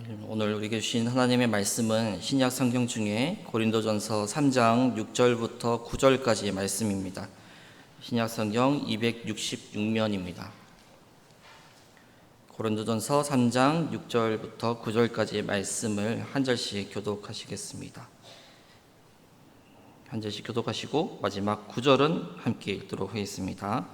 오늘 우리에게 주신 하나님의 말씀은 신약 성경 중에 고린도전서 3장 6절부터 9절까지의 말씀입니다. 신약 성경 266면입니다. 고린도전서 3장 6절부터 9절까지의 말씀을 한 절씩 교독하시겠습니다. 한 절씩 교독하시고 마지막 9절은 함께 읽도록 하겠습니다.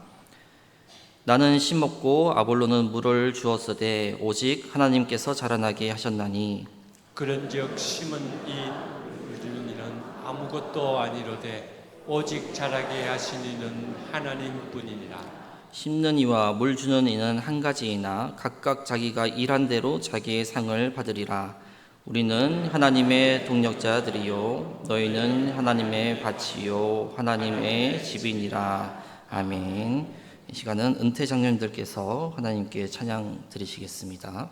나는 씨 먹고 아볼로는 물을 주었으되 오직 하나님께서 자라나게 하셨나니 그런즉 심은 이는 이는 아무것도 아니로되 오직 자라게 하신 이는 하나님뿐이니라. 심는 이와 물 주는 이는 한 가지이나 각각 자기가 일한 대로 자기의 상을 받으리라. 우리는 하나님의 동력자들이요 너희는 하나님의 밭이요 하나님의 집이니라. 아멘. 이 시간은 은퇴 장로님들께서 하나님께 찬양 드리시겠습니다.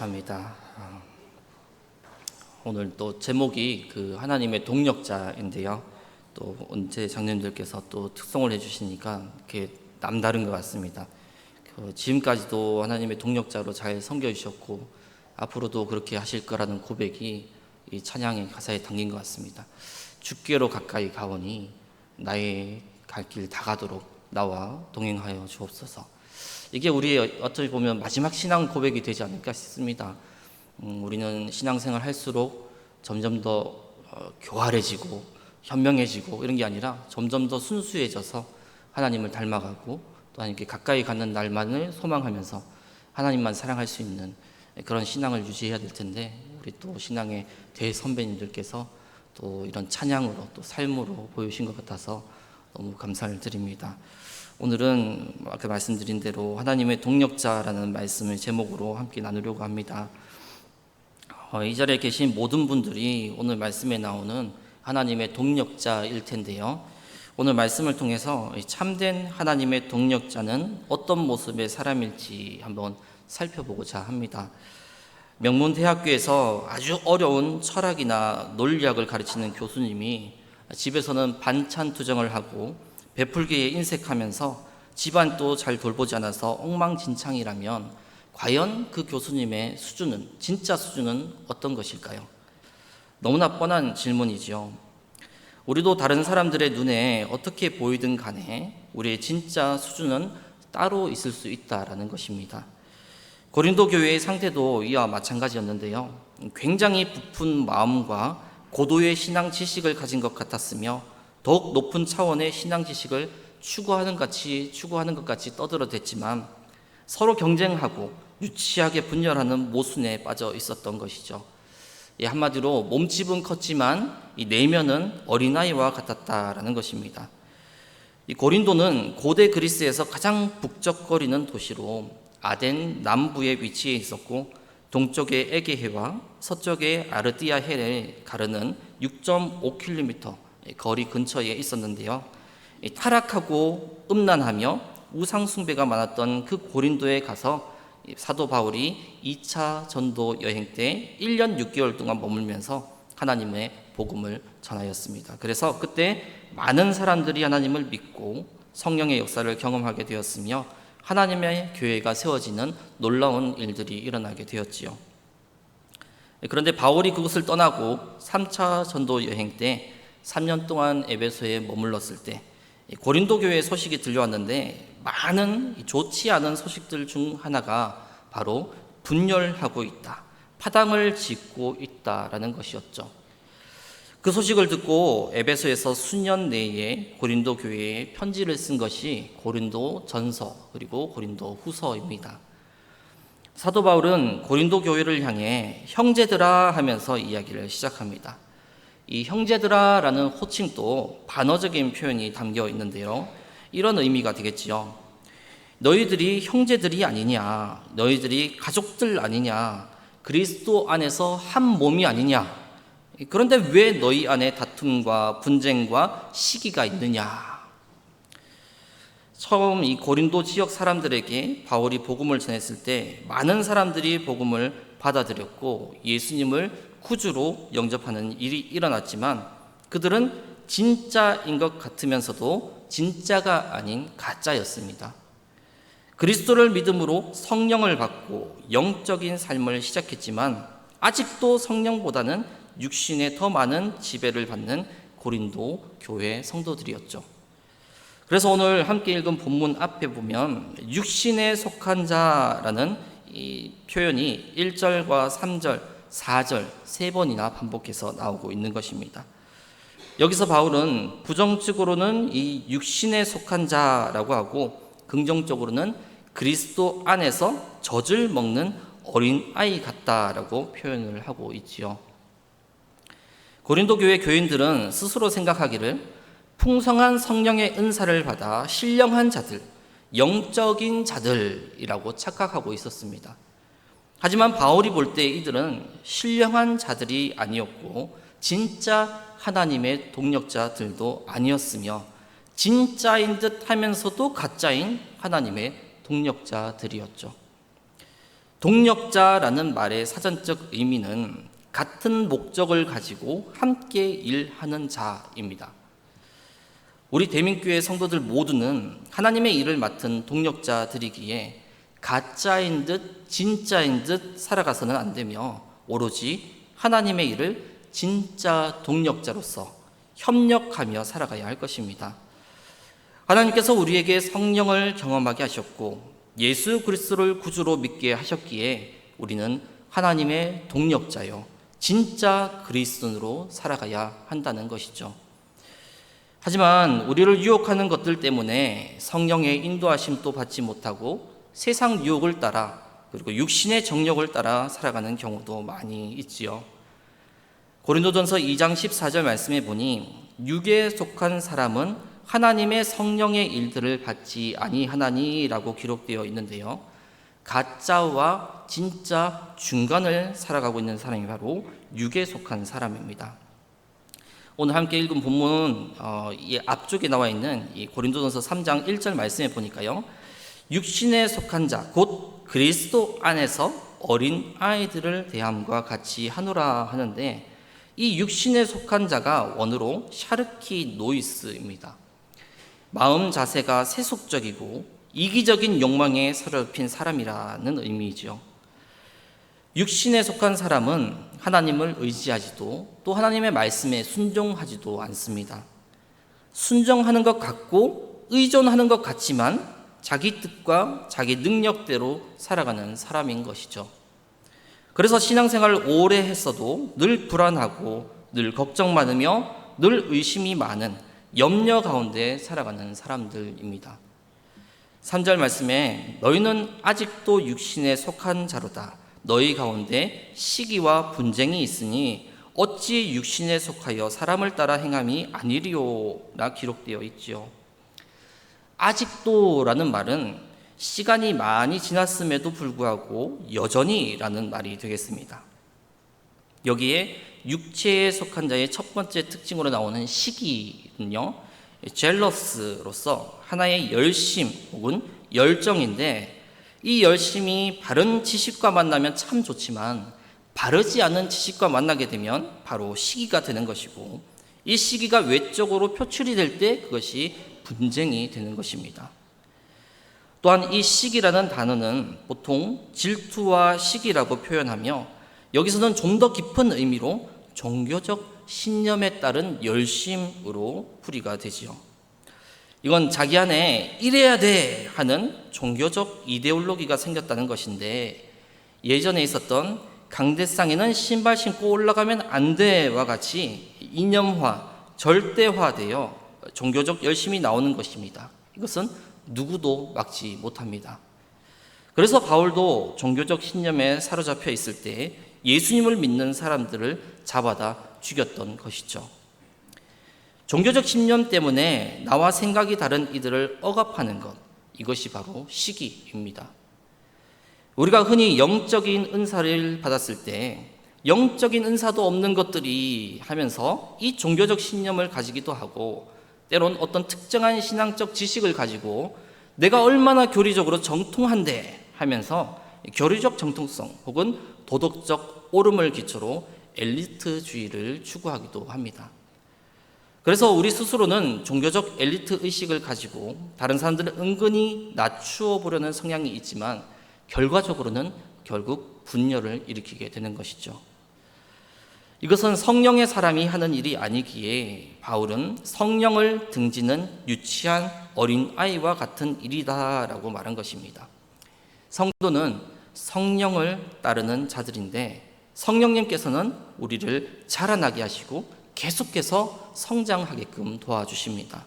감사합니다. 오늘 또 제목이 그 하나님의 동력자인데요. 또 은퇴 장로님들께서 또 특송을 해주시니까 이렇게 남다른 것 같습니다. 지금까지도 하나님의 동력자로 잘 섬겨주셨고 앞으로도 그렇게 하실 거라는 고백이 이 찬양의 가사에 담긴 것 같습니다. 주께로 가까이 가오니 나의 갈 길 다 가도록 나와 동행하여 주옵소서. 이게 우리의 어떻게 보면 마지막 신앙 고백이 되지 않을까 싶습니다. 우리는 신앙생활 할수록 점점 더 교활해지고 현명해지고 이런 게 아니라 점점 더 순수해져서 하나님을 닮아가고 또 하나님께 가까이 가는 날만을 소망하면서 하나님만 사랑할 수 있는 그런 신앙을 유지해야 될 텐데 우리 또 신앙의 대선배님들께서 또 이런 찬양으로 또 삶으로 보여주신 것 같아서 너무 감사를 드립니다. 오늘은 아까 말씀드린 대로 하나님의 동력자라는 말씀을 제목으로 함께 나누려고 합니다. 이 자리에 계신 모든 분들이 오늘 말씀에 나오는 하나님의 동력자일 텐데요. 오늘 말씀을 통해서 참된 하나님의 동력자는 어떤 모습의 사람일지 한번 살펴보고자 합니다. 명문대학교에서 아주 어려운 철학이나 논리학을 가르치는 교수님이 집에서는 반찬 투정을 하고 베풀기에 인색하면서 집안도 잘 돌보지 않아서 엉망진창이라면 과연 그 교수님의 수준은, 진짜 수준은 어떤 것일까요? 너무나 뻔한 질문이지요. 우리도 다른 사람들의 눈에 어떻게 보이든 간에 우리의 진짜 수준은 따로 있을 수 있다라는 것입니다. 고린도 교회의 상태도 이와 마찬가지였는데요. 굉장히 부푼 마음과 고도의 신앙 지식을 가진 것 같았으며 더욱 높은 차원의 신앙 지식을 추구하는 것 같이 떠들어댔지만 서로 경쟁하고 유치하게 분열하는 모순에 빠져 있었던 것이죠. 한마디로 몸집은 컸지만 이 내면은 어린아이와 같았다라는 것입니다. 이 고린도는 고대 그리스에서 가장 북적거리는 도시로 아덴 남부에 위치해 있었고 동쪽의 에게해와 서쪽의 아르디아해를 가르는 6.5km 거리 근처에 있었는데요. 타락하고 음란하며 우상 숭배가 많았던 그 고린도에 가서 사도 바울이 2차 전도 여행 때 1년 6개월 동안 머물면서 하나님의 복음을 전하였습니다. 그래서 그때 많은 사람들이 하나님을 믿고 성령의 역사를 경험하게 되었으며 하나님의 교회가 세워지는 놀라운 일들이 일어나게 되었지요. 그런데 바울이 그곳을 떠나고 3차 전도 여행 때 3년 동안 에베소에 머물렀을 때 고린도 교회의 소식이 들려왔는데 많은 좋지 않은 소식들 중 하나가 바로 분열하고 있다, 파당을 짓고 있다라는 것이었죠. 그 소식을 듣고 에베소에서 수년 내에 고린도 교회에 편지를 쓴 것이 고린도 전서 그리고 고린도 후서입니다. 사도 바울은 고린도 교회를 향해 형제들아 하면서 이야기를 시작합니다. 이 형제들아라는 호칭도 반어적인 표현이 담겨 있는데요. 이런 의미가 되겠지요. 너희들이 형제들이 아니냐, 너희들이 가족들 아니냐, 그리스도 안에서 한 몸이 아니냐. 그런데 왜 너희 안에 다툼과 분쟁과 시기가 있느냐? 처음 이 고린도 지역 사람들에게 바울이 복음을 전했을 때 많은 사람들이 복음을 받아들였고 예수님을 구주로 영접하는 일이 일어났지만 그들은 진짜인 것 같으면서도 진짜가 아닌 가짜였습니다. 그리스도를 믿음으로 성령을 받고 영적인 삶을 시작했지만 아직도 성령보다는 육신에 더 많은 지배를 받는 고린도 교회 성도들이었죠. 그래서 오늘 함께 읽은 본문 앞에 보면 육신에 속한 자라는 이 표현이 1절과 3절, 4절 세 번이나 반복해서 나오고 있는 것입니다. 여기서 바울은 부정적으로는 이 육신에 속한 자라고 하고 긍정적으로는 그리스도 안에서 젖을 먹는 어린아이 같다라고 표현을 하고 있지요. 고린도 교회 교인들은 스스로 생각하기를 풍성한 성령의 은사를 받아 신령한 자들, 영적인 자들이라고 착각하고 있었습니다. 하지만 바울이 볼 때 이들은 신령한 자들이 아니었고 진짜 하나님의 동력자들도 아니었으며 진짜인 듯 하면서도 가짜인 하나님의 동력자들이었죠. 동력자라는 말의 사전적 의미는 같은 목적을 가지고 함께 일하는 자입니다. 우리 대민교회 성도들 모두는 하나님의 일을 맡은 동력자들이기에 가짜인 듯 진짜인 듯 살아가서는 안 되며 오로지 하나님의 일을 진짜 동력자로서 협력하며 살아가야 할 것입니다. 하나님께서 우리에게 성령을 경험하게 하셨고 예수 그리스도를 구주로 믿게 하셨기에 우리는 하나님의 동력자요 진짜 그리스도인으로 살아가야 한다는 것이죠. 하지만 우리를 유혹하는 것들 때문에 성령의 인도하심도 받지 못하고 세상 유혹을 따라 그리고 육신의 정욕을 따라 살아가는 경우도 많이 있지요. 고린도전서 2장 14절 말씀에 보니 육에 속한 사람은 하나님의 성령의 일들을 받지 아니하나니라고 기록되어 있는데요. 가짜와 진짜 중간을 살아가고 있는 사람이 바로 육에 속한 사람입니다. 오늘 함께 읽은 본문 이 앞쪽에 나와 있는 이 고린도전서 3장 1절 말씀에 보니까요. 육신에 속한 자 곧 그리스도 안에서 어린 아이들을 대함과 같이 하노라 하는데 이 육신에 속한 자가 원어로 샤르키 노이스입니다. 마음 자세가 세속적이고 이기적인 욕망에 사로잡힌 사람이라는 의미이죠. 육신에 속한 사람은 하나님을 의지하지도 또 하나님의 말씀에 순종하지도 않습니다. 순종하는 것 같고 의존하는 것 같지만 자기 뜻과 자기 능력대로 살아가는 사람인 것이죠. 그래서 신앙생활을 오래 했어도 늘 불안하고 늘 걱정 많으며 늘 의심이 많은 염려 가운데 살아가는 사람들입니다. 3절 말씀에 너희는 아직도 육신에 속한 자로다. 너희 가운데 시기와 분쟁이 있으니 어찌 육신에 속하여 사람을 따라 행함이 아니리요라 기록되어 있지요. 아직도라는 말은 시간이 많이 지났음에도 불구하고 여전히라는 말이 되겠습니다. 여기에 육체에 속한 자의 첫 번째 특징으로 나오는 시기는요, 젤러스로서 하나의 열심 혹은 열정인데 이 열심이 바른 지식과 만나면 참 좋지만 바르지 않은 지식과 만나게 되면 바로 시기가 되는 것이고 이 시기가 외적으로 표출이 될 때 그것이 분쟁이 되는 것입니다. 또한 이 시기라는 단어는 보통 질투와 시기라고 표현하며 여기서는 좀 더 깊은 의미로 종교적 신념에 따른 열심으로 풀이가 되지요. 이건 자기 안에 이래야 돼 하는 종교적 이데올로기가 생겼다는 것인데 예전에 있었던 강대상에는 신발 신고 올라가면 안 돼와 같이 이념화, 절대화되어 종교적 열심이 나오는 것입니다. 이것은 누구도 막지 못합니다. 그래서 바울도 종교적 신념에 사로잡혀 있을 때 예수님을 믿는 사람들을 잡아다 죽였던 것이죠. 종교적 신념 때문에 나와 생각이 다른 이들을 억압하는 것, 이것이 바로 시기입니다. 우리가 흔히 영적인 은사를 받았을 때 영적인 은사도 없는 것들이 하면서 이 종교적 신념을 가지기도 하고 때론 어떤 특정한 신앙적 지식을 가지고 내가 얼마나 교리적으로 정통한데 하면서 교리적 정통성 혹은 도덕적 옳음을 기초로 엘리트주의를 추구하기도 합니다. 그래서 우리 스스로는 종교적 엘리트 의식을 가지고 다른 사람들을 은근히 낮추어 보려는 성향이 있지만 결과적으로는 결국 분열을 일으키게 되는 것이죠. 이것은 성령의 사람이 하는 일이 아니기에 바울은 성령을 등지는 유치한 어린 아이와 같은 일이다라고 말한 것입니다. 성도는 성령을 따르는 자들인데 성령님께서는 우리를 자라나게 하시고 계속해서 성장하게끔 도와주십니다.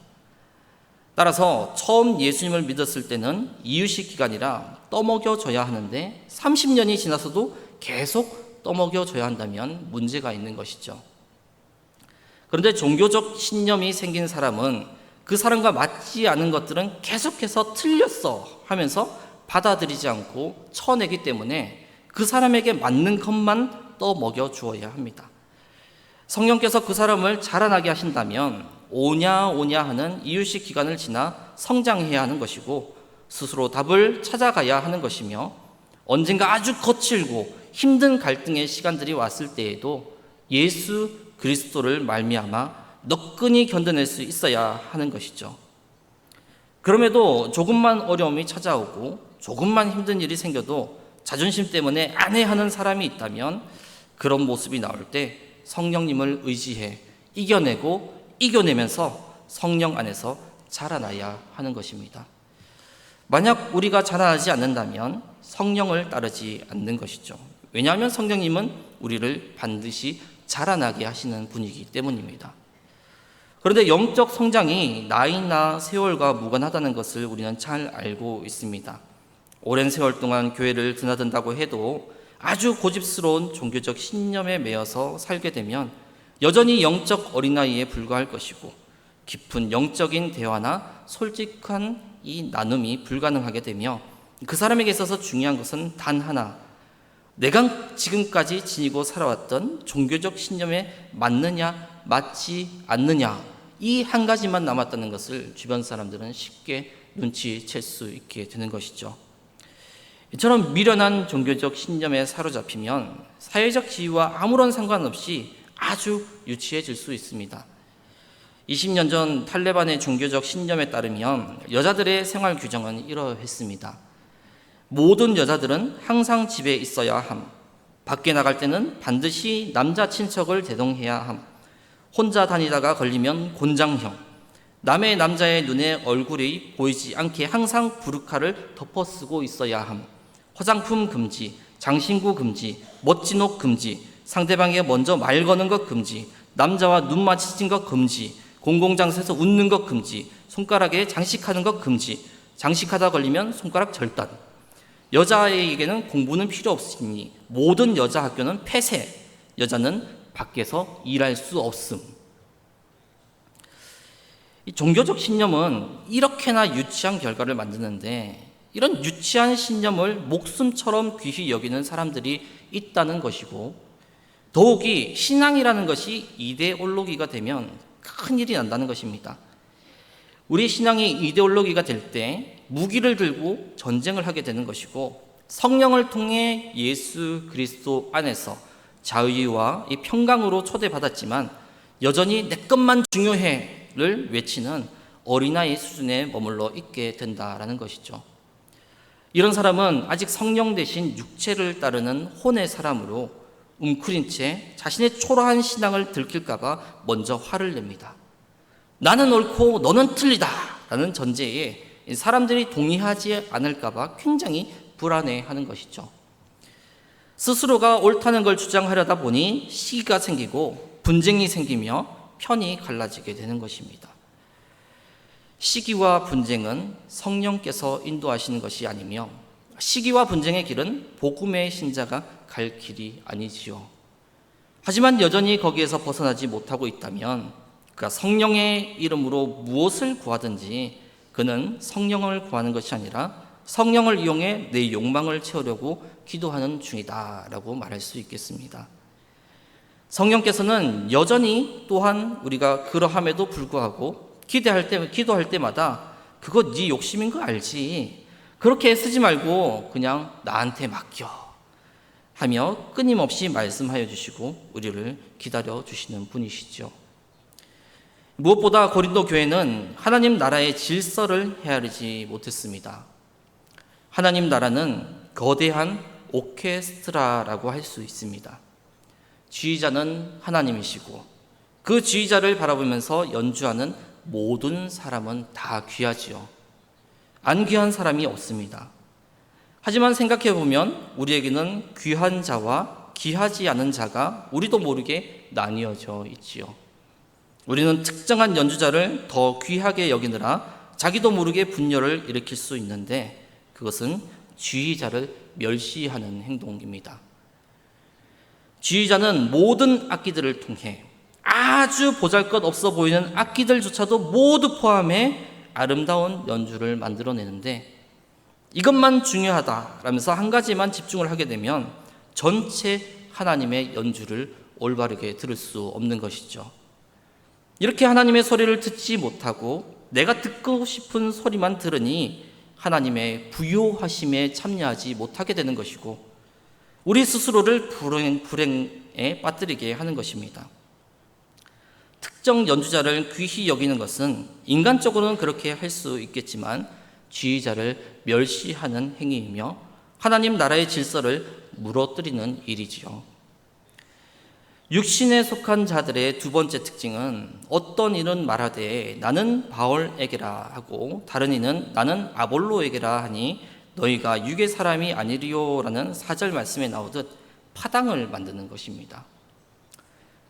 따라서 처음 예수님을 믿었을 때는 이유식 기간이라 떠먹여줘야 하는데 30년이 지나서도 계속 떠먹여줘야 한다면 문제가 있는 것이죠. 그런데 종교적 신념이 생긴 사람은 그 사람과 맞지 않은 것들은 계속해서 틀렸어 하면서 받아들이지 않고 쳐내기 때문에 그 사람에게 맞는 것만 떠먹여 주어야 합니다. 성령께서 그 사람을 자라나게 하신다면 오냐 하는 이유식 기간을 지나 성장해야 하는 것이고 스스로 답을 찾아가야 하는 것이며 언젠가 아주 거칠고 힘든 갈등의 시간들이 왔을 때에도 예수 그리스도를 말미암아 너끈히 견뎌낼 수 있어야 하는 것이죠. 그럼에도 조금만 어려움이 찾아오고 조금만 힘든 일이 생겨도 자존심 때문에 안 해 하는 사람이 있다면 그런 모습이 나올 때 성령님을 의지해 이겨내면서 성령 안에서 자라나야 하는 것입니다. 만약 우리가 자라나지 않는다면 성령을 따르지 않는 것이죠. 왜냐하면 성령님은 우리를 반드시 자라나게 하시는 분이기 때문입니다. 그런데 영적 성장이 나이나 세월과 무관하다는 것을 우리는 잘 알고 있습니다. 오랜 세월 동안 교회를 드나든다고 해도 아주 고집스러운 종교적 신념에 매여서 살게 되면 여전히 영적 어린아이에 불과할 것이고 깊은 영적인 대화나 솔직한 이 나눔이 불가능하게 되며 그 사람에게 있어서 중요한 것은 단 하나, 내가 지금까지 지니고 살아왔던 종교적 신념에 맞느냐 맞지 않느냐 이 한 가지만 남았다는 것을 주변 사람들은 쉽게 눈치챌 수 있게 되는 것이죠. 이처럼 미련한 종교적 신념에 사로잡히면 사회적 지위와 아무런 상관없이 아주 유치해질 수 있습니다. 20년 전 탈레반의 종교적 신념에 따르면 여자들의 생활 규정은 이러했습니다. 모든 여자들은 항상 집에 있어야 함, 밖에 나갈 때는 반드시 남자 친척을 대동해야 함, 혼자 다니다가 걸리면 곤장형, 남의 남자의 눈에 얼굴이 보이지 않게 항상 부르카를 덮어쓰고 있어야 함, 화장품 금지, 장신구 금지, 멋진 옷 금지, 상대방에게 먼저 말 거는 것 금지, 남자와 눈 마주친 것 금지, 공공장소에서 웃는 것 금지, 손가락에 장식하는 것 금지, 장식하다 걸리면 손가락 절단, 여자에게는 공부는 필요 없으니 모든 여자 학교는 폐쇄, 여자는 밖에서 일할 수 없음. 이 종교적 신념은 이렇게나 유치한 결과를 만드는데 이런 유치한 신념을 목숨처럼 귀히 여기는 사람들이 있다는 것이고 더욱이 신앙이라는 것이 이데올로기가 되면 큰일이 난다는 것입니다. 우리 신앙이 이데올로기가 될 때 무기를 들고 전쟁을 하게 되는 것이고 성령을 통해 예수 그리스도 안에서 자유와 이 평강으로 초대받았지만 여전히 내 것만 중요해를 외치는 어린아이 수준에 머물러 있게 된다라는 것이죠. 이런 사람은 아직 성령 대신 육체를 따르는 혼의 사람으로 웅크린 채 자신의 초라한 신앙을 들킬까 봐 먼저 화를 냅니다. 나는 옳고 너는 틀리다 라는 전제에 사람들이 동의하지 않을까 봐 굉장히 불안해하는 것이죠. 스스로가 옳다는 걸 주장하려다 보니 시기가 생기고 분쟁이 생기며 편이 갈라지게 되는 것입니다. 시기와 분쟁은 성령께서 인도하시는 것이 아니며 시기와 분쟁의 길은 복음의 신자가 갈 길이 아니지요. 하지만 여전히 거기에서 벗어나지 못하고 있다면 그가 성령의 이름으로 무엇을 구하든지 그는 성령을 구하는 것이 아니라 성령을 이용해 내 욕망을 채우려고 기도하는 중이다라고 말할 수 있겠습니다. 성령께서는 여전히 또한 우리가 그러함에도 불구하고 기도할 때마다 그거 네 욕심인 거 알지? 그렇게 쓰지 말고 그냥 나한테 맡겨 하며 끊임없이 말씀하여 주시고 우리를 기다려 주시는 분이시죠. 무엇보다 고린도 교회는 하나님 나라의 질서를 헤아리지 못했습니다. 하나님 나라는 거대한 오케스트라라고 할 수 있습니다. 지휘자는 하나님이시고 그 지휘자를 바라보면서 연주하는 모든 사람은 다 귀하지요. 안 귀한 사람이 없습니다. 하지만 생각해보면 우리에게는 귀한 자와 귀하지 않은 자가 우리도 모르게 나뉘어져 있지요. 우리는 특정한 연주자를 더 귀하게 여기느라 자기도 모르게 분열을 일으킬 수 있는데 그것은 지휘자를 멸시하는 행동입니다. 지휘자는 모든 악기들을 통해 아주 보잘것없어 보이는 악기들조차도 모두 포함해 아름다운 연주를 만들어내는데 이것만 중요하다라면서 한 가지만 집중을 하게 되면 전체 하나님의 연주를 올바르게 들을 수 없는 것이죠. 이렇게 하나님의 소리를 듣지 못하고 내가 듣고 싶은 소리만 들으니 하나님의 부요하심에 참여하지 못하게 되는 것이고 우리 스스로를 불행에 빠뜨리게 하는 것입니다. 특정 연주자를 귀히 여기는 것은 인간적으로는 그렇게 할 수 있겠지만 지휘자를 멸시하는 행위이며 하나님 나라의 질서를 무너뜨리는 일이지요. 육신에 속한 자들의 두 번째 특징은 어떤 이는 말하되 나는 바울에게라 하고 다른 이는 나는 아볼로에게라 하니 너희가 육의 사람이 아니리요라는 4절 말씀에 나오듯 파당을 만드는 것입니다.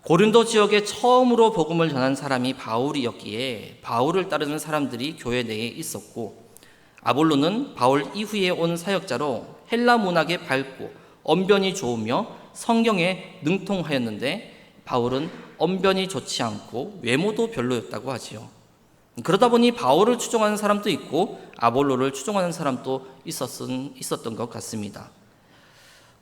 고린도 지역에 처음으로 복음을 전한 사람이 바울이었기에 바울을 따르는 사람들이 교회 내에 있었고 아볼로는 바울 이후에 온 사역자로 헬라 문학에 밝고 언변이 좋으며 성경에 능통하였는데 바울은 언변이 좋지 않고 외모도 별로였다고 하지요. 그러다 보니 바울을 추종하는 사람도 있고 아볼로를 추종하는 사람도 있었던 것 같습니다.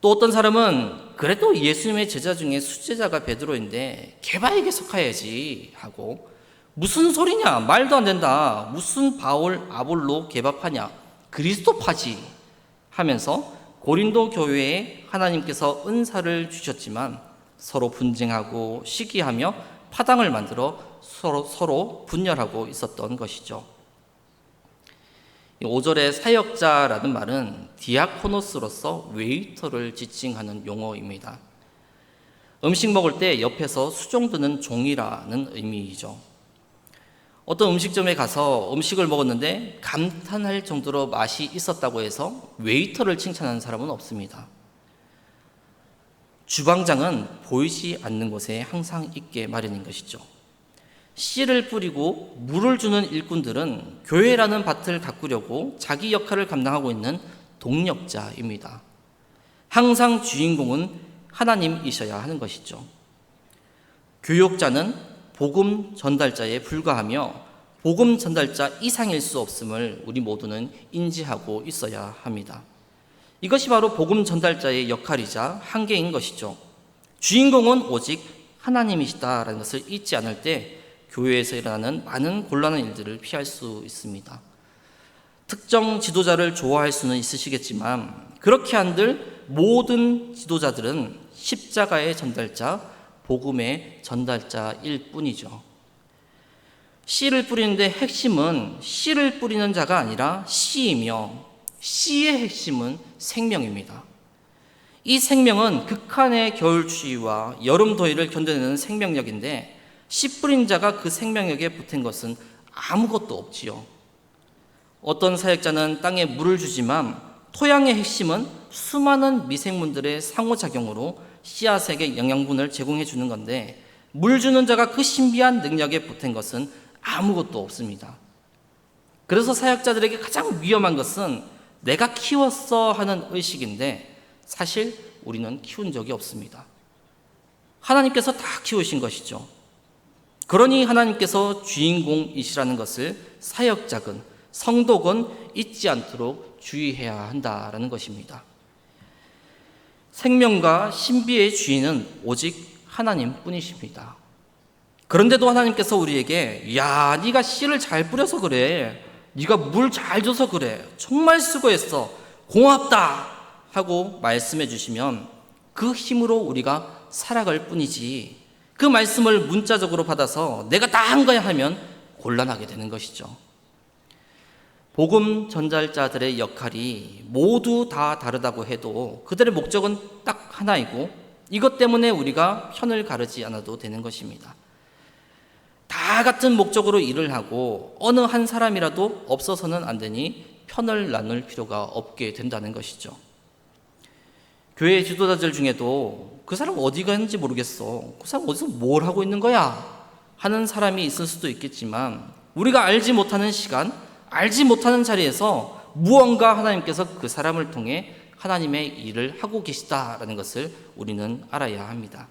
또 어떤 사람은 그래도 예수님의 제자 중에 수제자가 베드로인데 걔바에게 속하야지 하고, 무슨 소리냐, 말도 안 된다, 무슨 바울 아볼로 개바파냐, 그리스도파지 하면서 고린도 교회에 하나님께서 은사를 주셨지만 서로 분쟁하고 시기하며 파당을 만들어 서로 분열하고 있었던 것이죠. 5절의 사역자라는 말은 디아코노스로서 웨이터를 지칭하는 용어입니다. 음식 먹을 때 옆에서 수종드는 종이라는 의미이죠. 어떤 음식점에 가서 음식을 먹었는데 감탄할 정도로 맛이 있었다고 해서 웨이터를 칭찬하는 사람은 없습니다. 주방장은 보이지 않는 곳에 항상 있게 마련인 것이죠. 씨를 뿌리고 물을 주는 일꾼들은 교회라는 밭을 가꾸려고 자기 역할을 감당하고 있는 동력자입니다. 항상 주인공은 하나님이셔야 하는 것이죠. 교역자는 복음 전달자에 불과하며 복음 전달자 이상일 수 없음을 우리 모두는 인지하고 있어야 합니다. 이것이 바로 복음 전달자의 역할이자 한계인 것이죠. 주인공은 오직 하나님이시다라는 것을 잊지 않을 때 교회에서 일어나는 많은 곤란한 일들을 피할 수 있습니다. 특정 지도자를 좋아할 수는 있으시겠지만 그렇게 한들 모든 지도자들은 십자가의 전달자, 복음의 전달자일 뿐이죠. 씨를 뿌리는데 핵심은 씨를 뿌리는 자가 아니라 씨이며 씨의 핵심은 생명입니다. 이 생명은 극한의 겨울 추위와 여름 더위를 견뎌내는 생명력인데 씨 뿌린 자가 그 생명력에 붙은 것은 아무것도 없지요. 어떤 사역자는 땅에 물을 주지만 토양의 핵심은 수많은 미생물들의 상호작용으로 씨앗에게 영양분을 제공해 주는 건데 물 주는 자가 그 신비한 능력에 붙은 것은 아무것도 없습니다. 그래서 사역자들에게 가장 위험한 것은 내가 키웠어 하는 의식인데 사실 우리는 키운 적이 없습니다. 하나님께서 다 키우신 것이죠. 그러니 하나님께서 주인공이시라는 것을 사역자건 성도건 잊지 않도록 주의해야 한다라는 것입니다. 생명과 신비의 주인은 오직 하나님뿐이십니다. 그런데도 하나님께서 우리에게 야, 네가 씨를 잘 뿌려서 그래, 네가 물 잘 줘서 그래, 정말 수고했어, 고맙다 하고 말씀해 주시면 그 힘으로 우리가 살아갈 뿐이지, 그 말씀을 문자적으로 받아서 내가 다 한 거야 하면 곤란하게 되는 것이죠. 복음 전달자들의 역할이 모두 다 다르다고 해도 그들의 목적은 딱 하나이고 이것 때문에 우리가 편을 가르지 않아도 되는 것입니다. 다 같은 목적으로 일을 하고 어느 한 사람이라도 없어서는 안 되니 편을 나눌 필요가 없게 된다는 것이죠. 교회 지도자들 중에도 그 사람 어디 갔는지 모르겠어, 그 사람 어디서 뭘 하고 있는 거야 하는 사람이 있을 수도 있겠지만 우리가 알지 못하는 시간, 알지 못하는 자리에서 무언가 하나님께서 그 사람을 통해 하나님의 일을 하고 계시다라는 것을 우리는 알아야 합니다.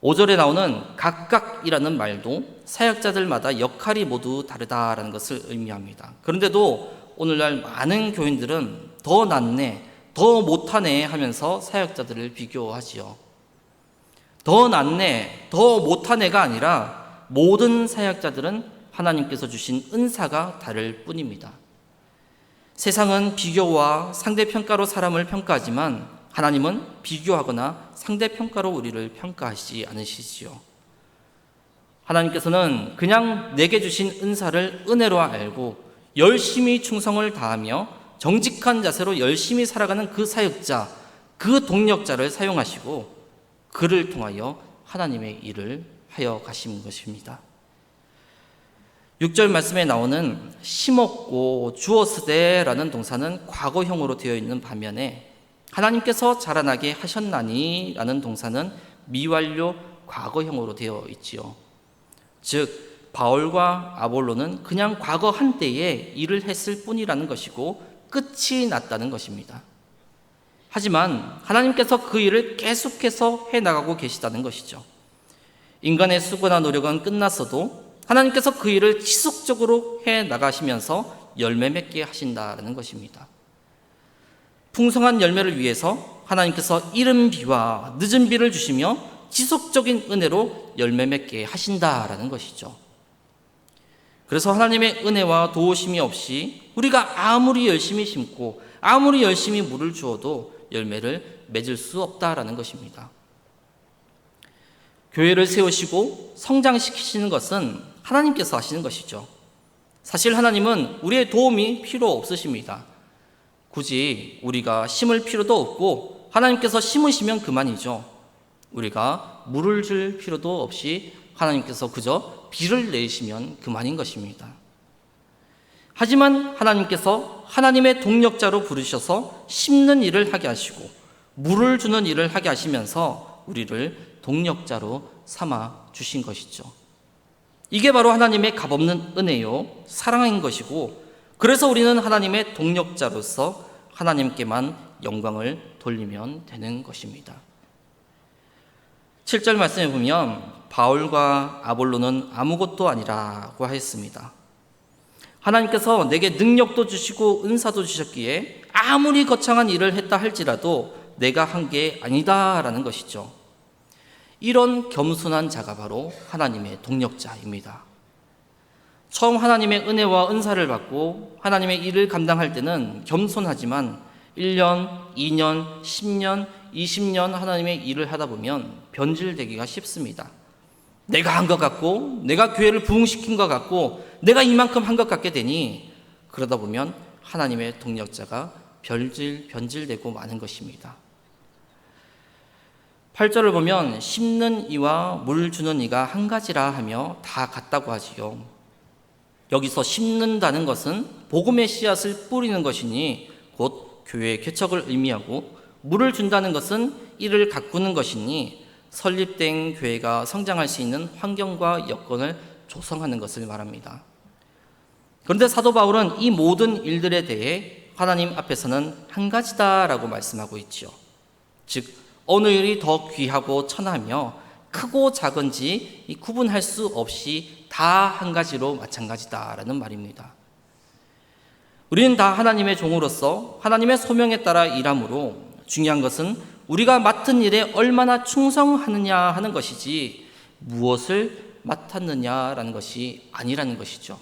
5절에 나오는 각각이라는 말도 사역자들마다 역할이 모두 다르다라는 것을 의미합니다. 그런데도 오늘날 많은 교인들은 더 낫네, 더 못하네 하면서 사역자들을 비교하지요. 더 낫네, 더 못하네가 아니라 모든 사역자들은 하나님께서 주신 은사가 다를 뿐입니다. 세상은 비교와 상대평가로 사람을 평가하지만 하나님은 비교하거나 상대평가로 우리를 평가하시지 않으시지요. 하나님께서는 그냥 내게 주신 은사를 은혜로 알고 열심히 충성을 다하며 정직한 자세로 열심히 살아가는 그 사역자, 그 동력자를 사용하시고 그를 통하여 하나님의 일을 하여 가신 것입니다. 6절 말씀에 나오는 심었고 주었으되라는 동사는 과거형으로 되어 있는 반면에 하나님께서 자라나게 하셨나니 라는 동사는 미완료 과거형으로 되어 있지요. 즉 바울과 아볼로는 그냥 과거 한때에 일을 했을 뿐이라는 것이고 끝이 났다는 것입니다. 하지만 하나님께서 그 일을 계속해서 해나가고 계시다는 것이죠. 인간의 수고나 노력은 끝났어도 하나님께서 그 일을 지속적으로 해 나가시면서 열매 맺게 하신다라는 것입니다. 풍성한 열매를 위해서 하나님께서 이른 비와 늦은 비를 주시며 지속적인 은혜로 열매 맺게 하신다라는 것이죠. 그래서 하나님의 은혜와 도우심이 없이 우리가 아무리 열심히 심고 아무리 열심히 물을 주어도 열매를 맺을 수 없다라는 것입니다. 교회를 세우시고 성장시키시는 것은 하나님께서 하시는 것이죠. 사실 하나님은 우리의 도움이 필요 없으십니다. 굳이 우리가 심을 필요도 없고 하나님께서 심으시면 그만이죠. 우리가 물을 줄 필요도 없이 하나님께서 그저 비를 내리시면 그만인 것입니다. 하지만 하나님께서 하나님의 동력자로 부르셔서 심는 일을 하게 하시고 물을 주는 일을 하게 하시면서 우리를 동력자로 삼아 주신 것이죠. 이게 바로 하나님의 값없는 은혜요 사랑인 것이고, 그래서 우리는 하나님의 동력자로서 하나님께만 영광을 돌리면 되는 것입니다. 7절 말씀에 보면 바울과 아볼로는 아무것도 아니라고 하였습니다. 하나님께서 내게 능력도 주시고 은사도 주셨기에 아무리 거창한 일을 했다 할지라도 내가 한 게 아니다라는 것이죠. 이런 겸손한 자가 바로 하나님의 동력자입니다. 처음 하나님의 은혜와 은사를 받고 하나님의 일을 감당할 때는 겸손하지만 1년, 2년, 10년, 20년 하나님의 일을 하다 보면 변질되기가 쉽습니다. 내가 한 것 같고 내가 교회를 부흥시킨 것 같고 내가 이만큼 한 것 같게 되니 그러다 보면 하나님의 동력자가 변질되고 마는 것입니다. 8절을 보면 심는 이와 물 주는 이가 한 가지라 하며 다 같다고 하지요. 여기서 심는다는 것은 복음의 씨앗을 뿌리는 것이니 곧 교회의 개척을 의미하고, 물을 준다는 것은 이를 가꾸는 것이니 설립된 교회가 성장할 수 있는 환경과 여건을 조성하는 것을 말합니다. 그런데 사도 바울은 이 모든 일들에 대해 하나님 앞에서는 한 가지다라고 말씀하고 있지요. 즉 어느 일이 더 귀하고 천하며 크고 작은지 구분할 수 없이 다 한 가지로 마찬가지다라는 말입니다. 우리는 다 하나님의 종으로서 하나님의 소명에 따라 일하므로 중요한 것은 우리가 맡은 일에 얼마나 충성하느냐 하는 것이지 무엇을 맡았느냐라는 것이 아니라는 것이죠.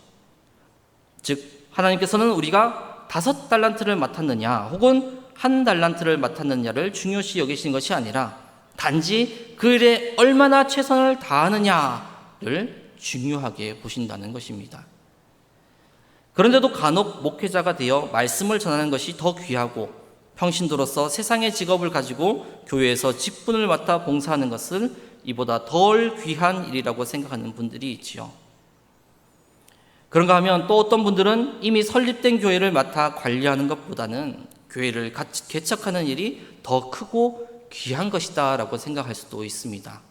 즉 하나님께서는 우리가 5달란트를 맡았느냐 혹은 1달란트를 맡았느냐를 중요시 여기신 것이 아니라 단지 그 일에 얼마나 최선을 다하느냐를 중요하게 보신다는 것입니다. 그런데도 간혹 목회자가 되어 말씀을 전하는 것이 더 귀하고 평신도로서 세상의 직업을 가지고 교회에서 직분을 맡아 봉사하는 것을 이보다 덜 귀한 일이라고 생각하는 분들이 있지요. 그런가 하면 또 어떤 분들은 이미 설립된 교회를 맡아 관리하는 것보다는 교회를 개척하는 일이 더 크고 귀한 것이다 라고 생각할 수도 있습니다.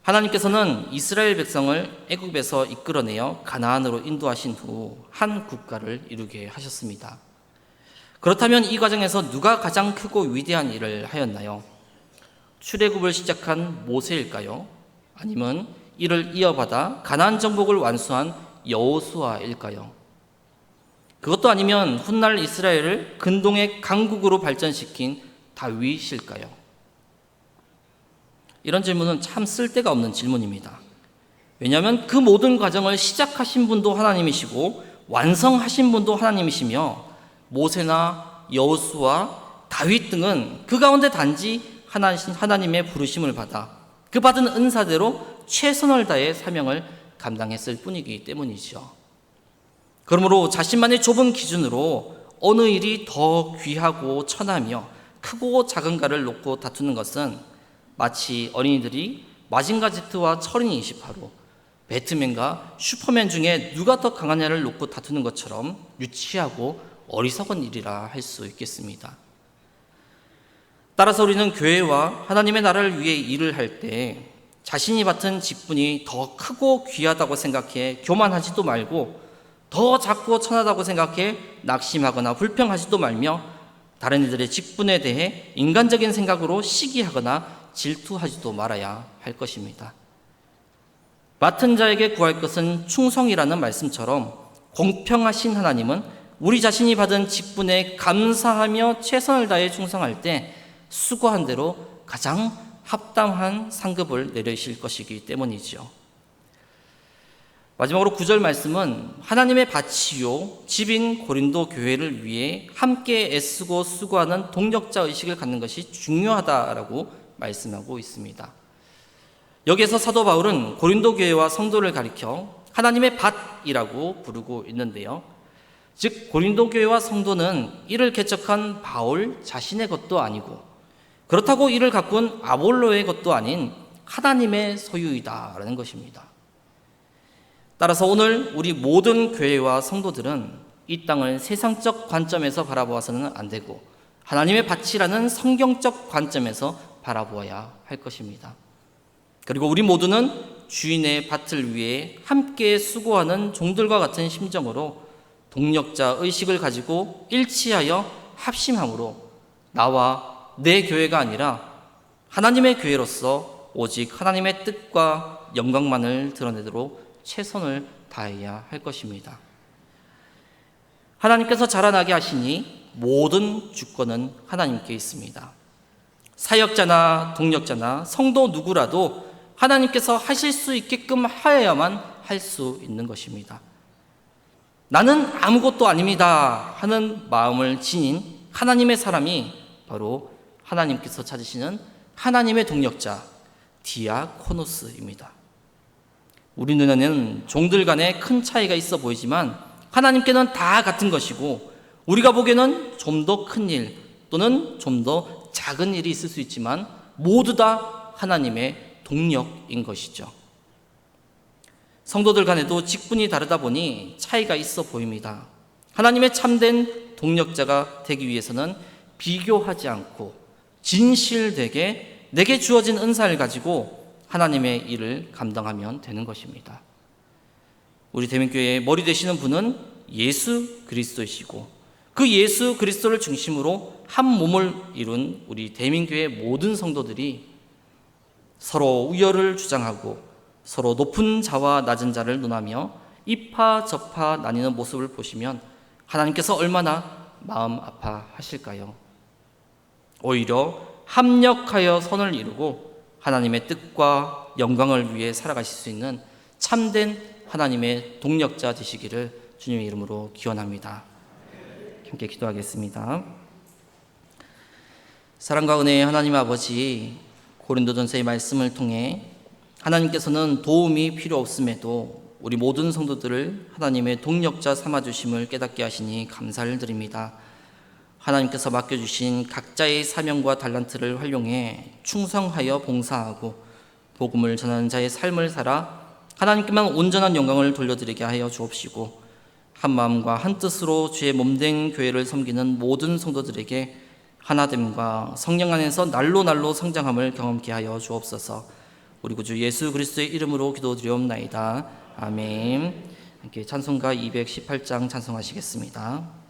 하나님께서는 이스라엘 백성을 애굽에서 이끌어내어 가나안으로 인도하신 후 한 국가를 이루게 하셨습니다. 그렇다면 이 과정에서 누가 가장 크고 위대한 일을 하였나요? 출애굽을 시작한 모세일까요? 아니면 이를 이어받아 가나안 정복을 완수한 여호수아일까요? 그것도 아니면 훗날 이스라엘을 근동의 강국으로 발전시킨 다윗일까요? 이런 질문은 참 쓸데가 없는 질문입니다. 왜냐하면 그 모든 과정을 시작하신 분도 하나님이시고 완성하신 분도 하나님이시며 모세나 여호수아, 다윗 등은 그 가운데 단지 하나님의 부르심을 받아 그 받은 은사대로 최선을 다해 사명을 감당했을 뿐이기 때문이죠. 그러므로 자신만의 좁은 기준으로 어느 일이 더 귀하고 천하며 크고 작은가를 놓고 다투는 것은 마치 어린이들이 마징가 제트와 철인 28호, 배트맨과 슈퍼맨 중에 누가 더 강하냐를 놓고 다투는 것처럼 유치하고 어리석은 일이라 할 수 있겠습니다. 따라서 우리는 교회와 하나님의 나라를 위해 일을 할 때 자신이 맡은 직분이 더 크고 귀하다고 생각해 교만하지도 말고 더 작고 천하다고 생각해 낙심하거나 불평하지도 말며 다른 이들의 직분에 대해 인간적인 생각으로 시기하거나 질투하지도 말아야 할 것입니다. 맡은 자에게 구할 것은 충성이라는 말씀처럼 공평하신 하나님은 우리 자신이 받은 직분에 감사하며 최선을 다해 충성할 때 수고한 대로 가장 합당한 상급을 내리실 것이기 때문이지요. 마지막으로 9절 말씀은 하나님의 밭이요 집인 고린도 교회를 위해 함께 애쓰고 수고하는 동력자 의식을 갖는 것이 중요하다라고 말씀하고 있습니다. 여기에서 사도 바울은 고린도 교회와 성도를 가리켜 하나님의 밭이라고 부르고 있는데요. 즉 고린도 교회와 성도는 이를 개척한 바울 자신의 것도 아니고 그렇다고 이를 가꾼 아볼로의 것도 아닌 하나님의 소유이다라는 것입니다. 따라서 오늘 우리 모든 교회와 성도들은 이 땅을 세상적 관점에서 바라보아서는 안 되고 하나님의 밭이라는 성경적 관점에서 바라보아야 할 것입니다. 그리고 우리 모두는 주인의 밭을 위해 함께 수고하는 종들과 같은 심정으로 동력자 의식을 가지고 일치하여 합심함으로 나와 내 교회가 아니라 하나님의 교회로서 오직 하나님의 뜻과 영광만을 드러내도록 최선을 다해야 할 것입니다. 하나님께서 자라나게 하시니 모든 주권은 하나님께 있습니다. 사역자나 동력자나 성도 누구라도 하나님께서 하실 수 있게끔 하여야만 할 수 있는 것입니다. 나는 아무것도 아닙니다 하는 마음을 지닌 하나님의 사람이 바로 하나님께서 찾으시는 하나님의 동력자 디아코노스입니다. 우리 눈에는 종들 간에 큰 차이가 있어 보이지만 하나님께는 다 같은 것이고 우리가 보기에는 좀 더 큰 일 또는 좀 더 작은 일이 있을 수 있지만 모두 다 하나님의 동력인 것이죠. 성도들 간에도 직분이 다르다 보니 차이가 있어 보입니다. 하나님의 참된 동력자가 되기 위해서는 비교하지 않고 진실되게 내게 주어진 은사를 가지고 하나님의 일을 감당하면 되는 것입니다. 우리 대민교회의 머리 되시는 분은 예수 그리스도이시고 그 예수 그리스도를 중심으로 한 몸을 이룬 우리 대민교회의 모든 성도들이 서로 우열을 주장하고 서로 높은 자와 낮은 자를 논하며 이파저파 나뉘는 모습을 보시면 하나님께서 얼마나 마음 아파하실까요? 오히려 합력하여 선을 이루고 하나님의 뜻과 영광을 위해 살아가실 수 있는 참된 하나님의 동력자 되시기를 주님의 이름으로 기원합니다. 함께 기도하겠습니다. 사랑과 은혜의 하나님 아버지, 고린도전서의 말씀을 통해 하나님께서는 도움이 필요 없음에도 우리 모든 성도들을 하나님의 동력자 삼아주심을 깨닫게 하시니 감사를 드립니다. 하나님께서 맡겨주신 각자의 사명과 달란트를 활용해 충성하여 봉사하고 복음을 전하는 자의 삶을 살아 하나님께만 온전한 영광을 돌려드리게 하여 주옵시고 한마음과 한뜻으로 주의 몸된 교회를 섬기는 모든 성도들에게 하나됨과 성령 안에서 날로 성장함을 경험케 하여 주옵소서. 우리 구주 예수 그리스도의 이름으로 기도드리옵나이다. 아멘. 함께 찬송가 218장 찬송하시겠습니다.